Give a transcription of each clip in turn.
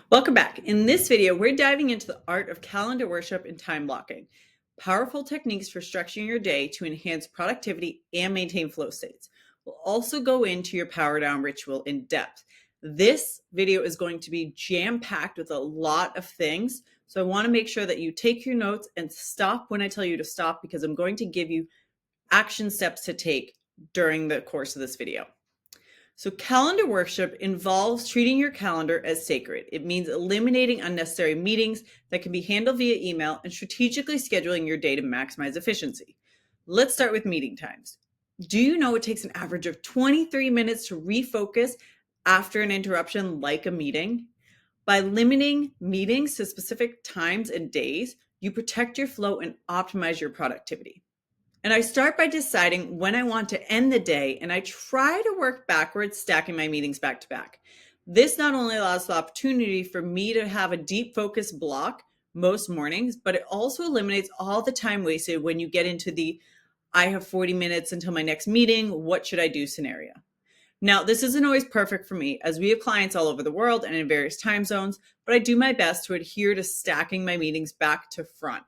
Welcome back. In this video, we're diving into the art of calendar worship and time blocking, powerful techniques for structuring your day to enhance productivity and maintain flow states. We'll also go into your power down ritual in depth. This video is going to be jam-packed with a lot of things, so I want to make sure that you take your notes and stop when I tell you to stop, because I'm going to give you action steps to take during the course of this video. So calendar worship involves treating your calendar as sacred. It means eliminating unnecessary meetings that can be handled via email and strategically scheduling your day to maximize efficiency. Let's start with meeting times. Do you know it takes an average of 23 minutes to refocus after an interruption like a meeting? By limiting meetings to specific times and days, you protect your flow and optimize your productivity. And I start by deciding when I want to end the day, and I try to work backwards, stacking my meetings back to back. This not only allows the opportunity for me to have a deep focus block most mornings, but it also eliminates all the time wasted when you get into the I have 40 minutes until my next meeting, what should I do scenario. Now, this isn't always perfect for me, as we have clients all over the world and in various time zones, but I do my best to adhere to stacking my meetings back to front.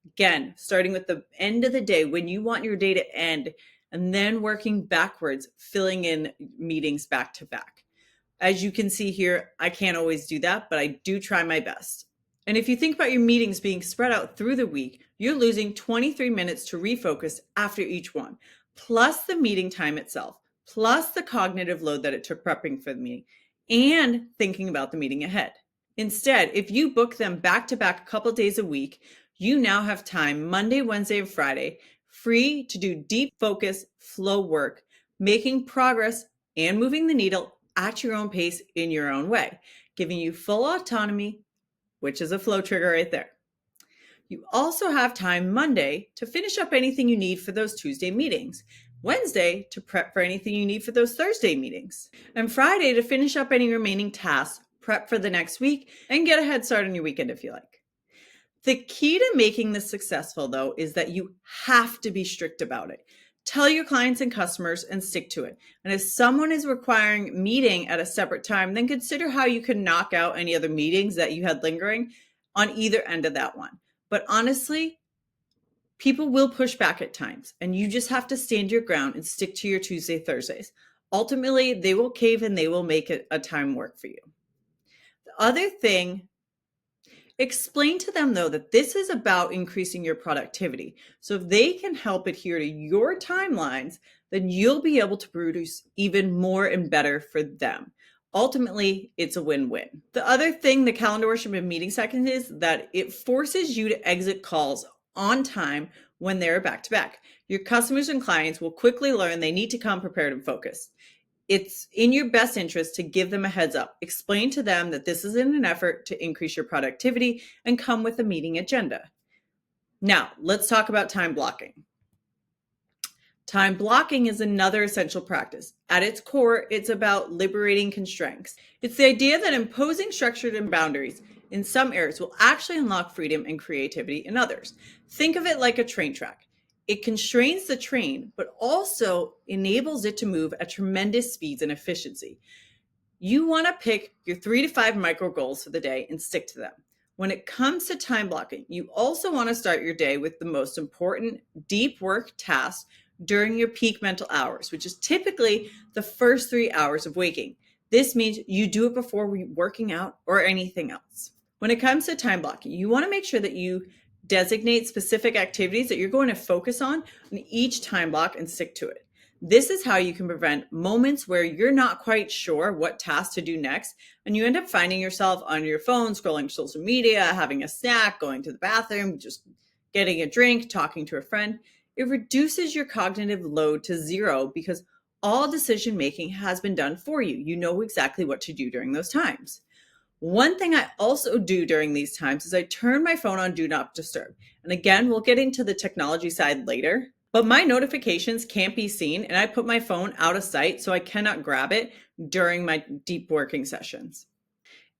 Again, starting with the end of the day when you want your day to end, and then working backwards, filling in meetings back to back. As you can see here, I can't always do that, but I do try my best. And if you think about your meetings being spread out through the week, you're losing 23 minutes to refocus after each one, plus the meeting time itself, plus the cognitive load that it took prepping for the meeting and thinking about the meeting ahead. Instead, if you book them back to back a couple days a week, you now have time Monday, Wednesday, and Friday free to do deep focus flow work, making progress and moving the needle at your own pace in your own way, giving you full autonomy, which is a flow trigger right there. You also have time Monday to finish up anything you need for those Tuesday meetings, Wednesday to prep for anything you need for those Thursday meetings, and Friday to finish up any remaining tasks, prep for the next week, and get a head start on your weekend if you like. The key to making this successful, though, is that you have to be strict about it. Tell your clients and customers and stick to it. And if someone is requiring meeting at a separate time, then consider how you can knock out any other meetings that you had lingering on either end of that one. But honestly, people will push back at times, and you just have to stand your ground and stick to your Tuesday, Thursdays. Ultimately, they will cave and they will make it a time work for you. The other thing, explain to them, though, that this is about increasing your productivity. So if they can help adhere to your timelines, then you'll be able to produce even more and better for them. Ultimately, it's a win-win. The other thing the calendar worship and meeting second is that it forces you to exit calls on time when they're back to back. Your customers and clients will quickly learn they need to come prepared and focused. It's in your best interest to give them a heads up. Explain to them that this is in an effort to increase your productivity and come with a meeting agenda. Now, let's talk about time blocking. Time blocking is another essential practice. At its core, it's about liberating constraints. It's the idea that imposing structure and boundaries in some areas will actually unlock freedom and creativity in others. Think of it like a train track. It constrains the train, but also enables it to move at tremendous speeds and efficiency. You want to pick your 3 to 5 micro goals for the day and stick to them. When it comes to time blocking, you also want to start your day with the most important deep work tasks during your peak mental hours, which is typically the first 3 hours of waking. This means you do it before working out or anything else. When it comes to time blocking, you want to make sure that you designate specific activities that you're going to focus on each time block and stick to it. This is how you can prevent moments where you're not quite sure what task to do next, and you end up finding yourself on your phone, scrolling social media, having a snack, going to the bathroom, just getting a drink, talking to a friend. It reduces your cognitive load to zero because all decision making has been done for you. You know exactly what to do during those times. One thing I also do during these times is I turn my phone on Do Not Disturb. And again, we'll get into the technology side later, but my notifications can't be seen and I put my phone out of sight so I cannot grab it during my deep working sessions.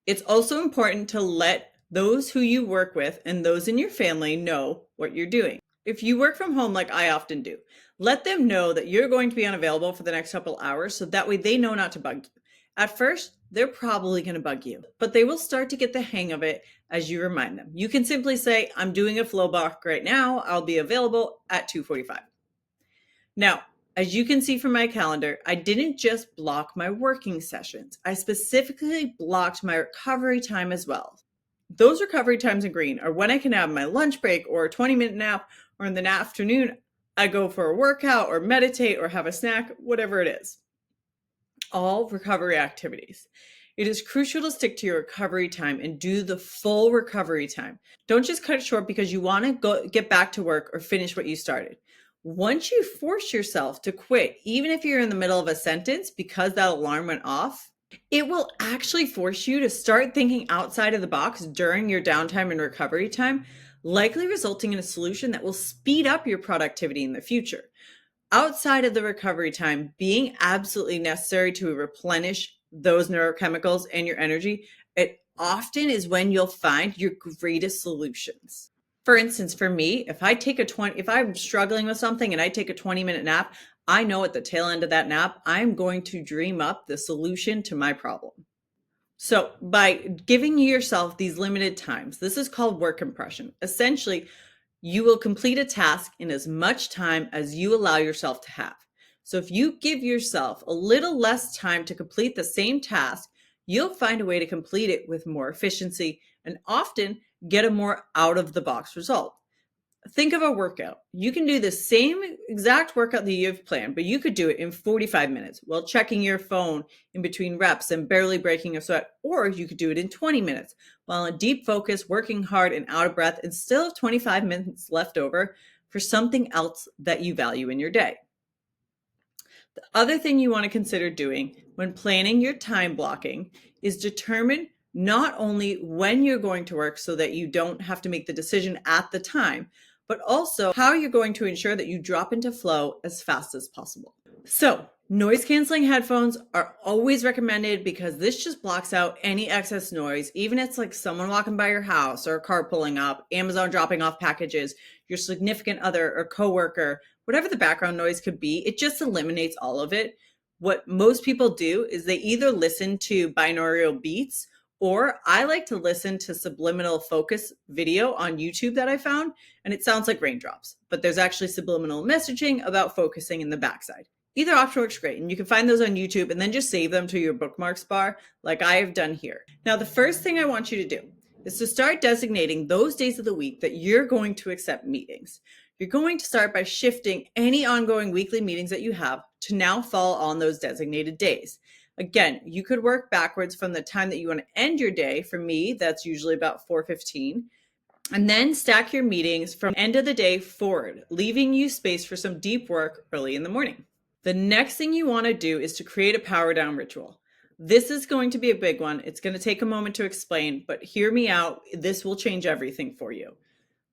It's also important to let those who you work with and those in your family know what you're doing. If you work from home like I often do, let them know that you're going to be unavailable for the next couple hours so that way they know not to bug you. At first, they're probably going to bug you, but they will start to get the hang of it as you remind them. You can simply say, I'm doing a flow block right now. I'll be available at 2:45. Now, as you can see from my calendar, I didn't just block my working sessions. I specifically blocked my recovery time as well. Those recovery times in green are when I can have my lunch break or a 20-minute nap, or in the afternoon, I go for a workout or meditate or have a snack, whatever it is. All recovery activities. It is crucial to stick to your recovery time and do the full recovery time. Don't just cut it short because you want to get back to work or finish what you started. Once you force yourself to quit, even if you're in the middle of a sentence because that alarm went off, it will actually force you to start thinking outside of the box during your downtime and recovery time, likely resulting in a solution that will speed up your productivity in the future. Outside of the recovery time, being absolutely necessary to replenish those neurochemicals and your energy, it often is when you'll find your greatest solutions. For instance, for me, if I'm struggling with something and I take a 20-minute nap, I know at the tail end of that nap, I'm going to dream up the solution to my problem. So by giving yourself these limited times, this is called work compression. Essentially, you will complete a task in as much time as you allow yourself to have. So if you give yourself a little less time to complete the same task, you'll find a way to complete it with more efficiency and often get a more out of the box result. Think of a workout. You can do the same exact workout that you've planned, but you could do it in 45 minutes while checking your phone in between reps and barely breaking a sweat, or you could do it in 20 minutes while in deep focus, working hard and out of breath, and still have 25 minutes left over for something else that you value in your day. The other thing you want to consider doing when planning your time blocking is determine not only when you're going to work so that you don't have to make the decision at the time, but also how you're going to ensure that you drop into flow as fast as possible. So, noise canceling headphones are always recommended because this just blocks out any excess noise, even if it's like someone walking by your house or a car pulling up, Amazon dropping off packages, your significant other or coworker, whatever the background noise could be, it just eliminates all of it. What most people do is they either listen to binaural beats, or I like to listen to subliminal focus video on YouTube that I found, and it sounds like raindrops, but there's actually subliminal messaging about focusing in the backside. Either option works great, and you can find those on YouTube and then just save them to your bookmarks bar like I have done here. Now, the first thing I want you to do is to start designating those days of the week that you're going to accept meetings. You're going to start by shifting any ongoing weekly meetings that you have to now fall on those designated days. Again, you could work backwards from the time that you want to end your day. For me, that's usually about 4:15. And then stack your meetings from end of the day forward, leaving you space for some deep work early in the morning. The next thing you want to do is to create a power down ritual. This is going to be a big one. It's going to take a moment to explain, but hear me out. This will change everything for you.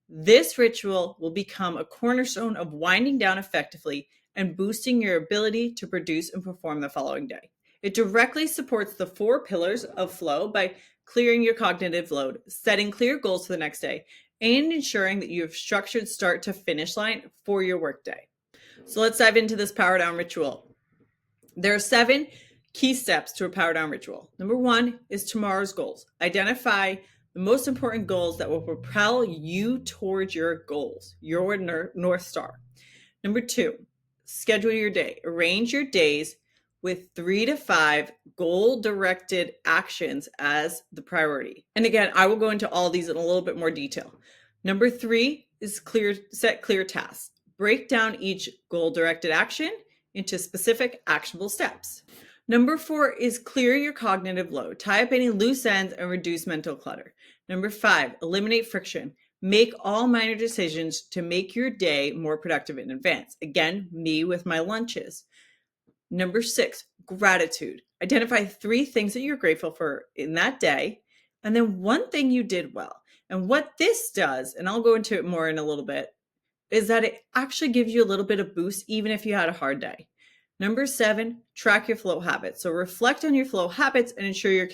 This ritual will become a cornerstone of winding down effectively and boosting your ability to produce and perform the following day. It directly supports the 4 pillars of flow by clearing your cognitive load, setting clear goals for the next day, and ensuring that you have structured start to finish line for your workday. So let's dive into this power down ritual. There are 7 key steps to a power down ritual. Number 1 is tomorrow's goals. Identify the most important goals that will propel you towards your goals, your North Star. Number 2, schedule your day. Arrange your days with 3 to 5 goal-directed actions as the priority. And again, I will go into all these in a little bit more detail. Number 3 is set clear tasks. Break down each goal-directed action into specific actionable steps. Number 4 is clear your cognitive load. Tie up any loose ends and reduce mental clutter. Number 5, eliminate friction. Make all minor decisions to make your day more productive in advance. Again, me with my lunches. Number 6, gratitude. Identify 3 things that you're grateful for in that day, and then 1 thing you did well. And what this does, and I'll go into it more in a little bit, is that it actually gives you a little bit of boost even if you had a hard day. Number 7, track your flow habits. So reflect on your flow habits and ensure you're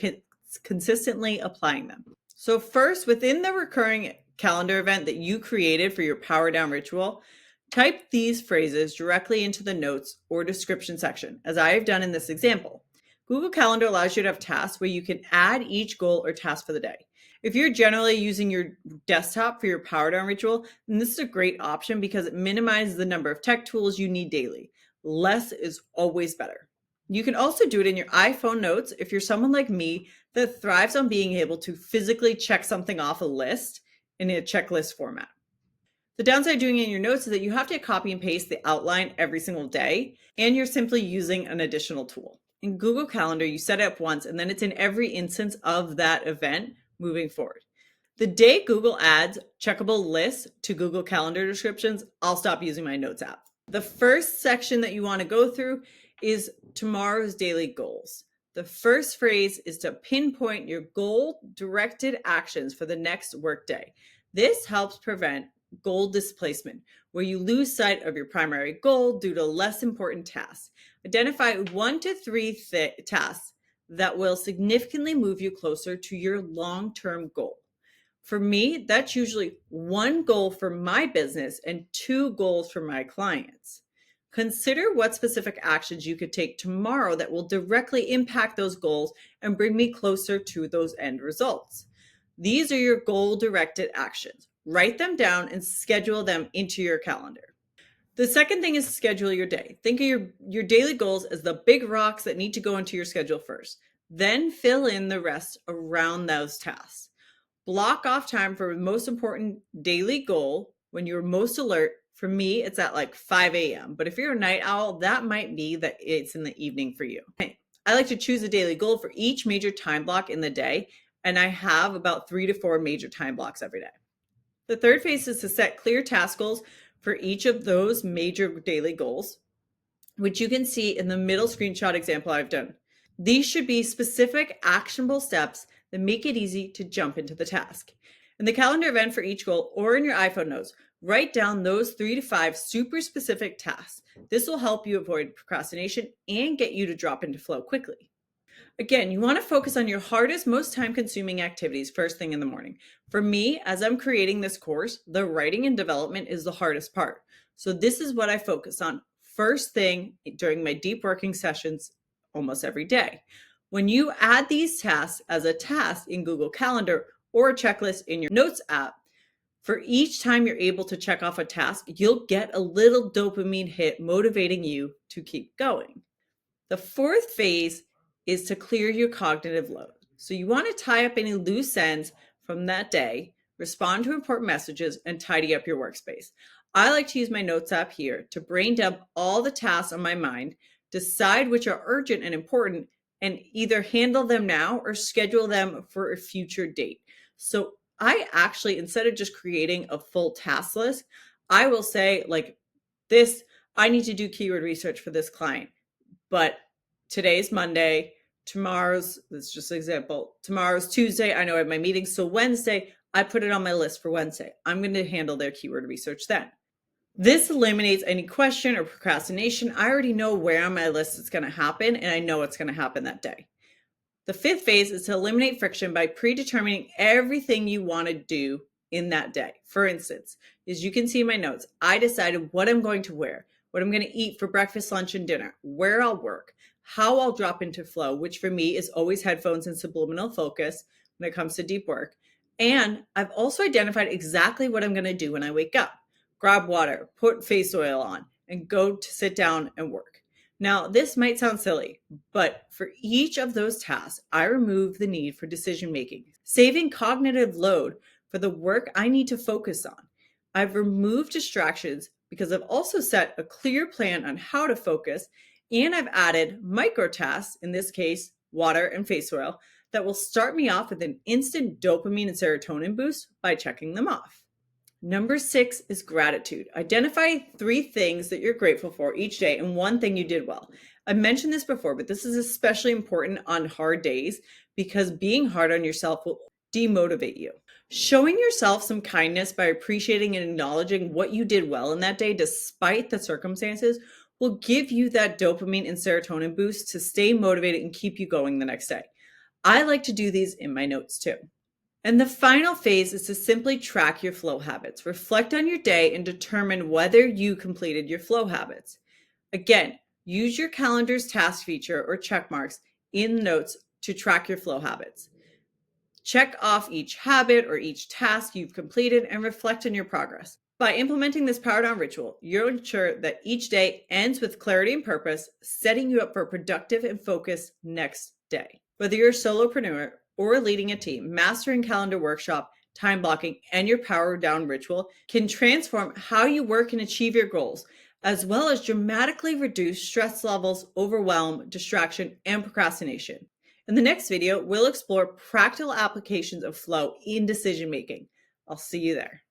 consistently applying them. So first, within the recurring calendar event that you created for your power down ritual, type these phrases directly into the notes or description section, as I have done in this example. Google Calendar allows you to have tasks where you can add each goal or task for the day. If you're generally using your desktop for your power down ritual, then this is a great option because it minimizes the number of tech tools you need daily. Less is always better. You can also do it in your iPhone notes if you're someone like me that thrives on being able to physically check something off a list in a checklist format. The downside of doing it in your notes is that you have to copy and paste the outline every single day, and you're simply using an additional tool. In Google Calendar, you set it up once, and then it's in every instance of that event moving forward. The day Google adds checkable lists to Google Calendar descriptions, I'll stop using my Notes app. The first section that you want to go through is tomorrow's daily goals. The first phrase is to pinpoint your goal-directed actions for the next workday. This helps prevent goal displacement, where you lose sight of your primary goal due to less important tasks. Identify 1 to 3 tasks that will significantly move you closer to your long-term goal. For me, that's usually 1 goal for my business and 2 goals for my clients. Consider what specific actions you could take tomorrow that will directly impact those goals and bring me closer to those end results. These are your goal-directed actions. Write them down and schedule them into your calendar. The second thing is schedule your day. Think of your daily goals as the big rocks that need to go into your schedule first. Then fill in the rest around those tasks. Block off time for the most important daily goal when you're most alert. For me, it's at like 5 a.m. But if you're a night owl, that might be that it's in the evening for you. I like to choose a daily goal for each major time block in the day, and I have about 3 to 4 major time blocks every day. The third phase is to set clear task goals for each of those major daily goals, which you can see in the middle screenshot example I've done. These should be specific, actionable steps that make it easy to jump into the task. In the calendar event for each goal or in your iPhone notes, write down those 3 to 5 super specific tasks. This will help you avoid procrastination and get you to drop into flow quickly. Again, you want to focus on your hardest, most time-consuming activities first thing in the morning. For me, as I'm creating this course, the writing and development is the hardest part. So this is what I focus on first thing during my deep working sessions almost every day. When you add these tasks as a task in Google Calendar or a checklist in your Notes app, for each time you're able to check off a task, you'll get a little dopamine hit motivating you to keep going. The fourth phase is to clear your cognitive load. So you want to tie up any loose ends from that day, respond to important messages, and tidy up your workspace. I like to use my Notes app here to brain dump all the tasks on my mind, decide which are urgent and important, and either handle them now or schedule them for a future date. So I actually, instead of just creating a full task list, I will say like this, I need to do keyword research for this client, but today's Monday, this is just an example, tomorrow's Tuesday, I know I have my meeting, so Wednesday, I put it on my list for Wednesday. I'm going to handle their keyword research then. This eliminates any question or procrastination. I already know where on my list it's going to happen, and I know it's going to happen that day. The fifth phase is to eliminate friction by predetermining everything you want to do in that day. For instance, as you can see in my notes, I decided what I'm going to wear, what I'm going to eat for breakfast, lunch, and dinner, where I'll work, how I'll drop into flow, which for me is always headphones and subliminal focus when it comes to deep work. And I've also identified exactly what I'm going to do when I wake up. Grab water, put face oil on, and go to sit down and work. Now, this might sound silly, but for each of those tasks, I remove the need for decision making, saving cognitive load for the work I need to focus on. I've removed distractions because I've also set a clear plan on how to focus, and I've added micro tasks, in this case, water and face oil, that will start me off with an instant dopamine and serotonin boost by checking them off. Number 6 is gratitude. Identify 3 things that you're grateful for each day and 1 thing you did well. I mentioned this before, but this is especially important on hard days because being hard on yourself will demotivate you. Showing yourself some kindness by appreciating and acknowledging what you did well in that day despite the circumstances will give you that dopamine and serotonin boost to stay motivated and keep you going the next day. I like to do these in my notes too. And the final phase is to simply track your flow habits. Reflect on your day and determine whether you completed your flow habits. Again, use your calendar's task feature or check marks in the notes to track your flow habits. Check off each habit or each task you've completed and reflect on your progress. By implementing this Power Down ritual, you'll ensure that each day ends with clarity and purpose, setting you up for a productive and focused next day. Whether you're a solopreneur or leading a team, mastering calendar workshop, time blocking, and your Power Down ritual can transform how you work and achieve your goals, as well as dramatically reduce stress levels, overwhelm, distraction, and procrastination. In the next video, we'll explore practical applications of flow in decision making. I'll see you there.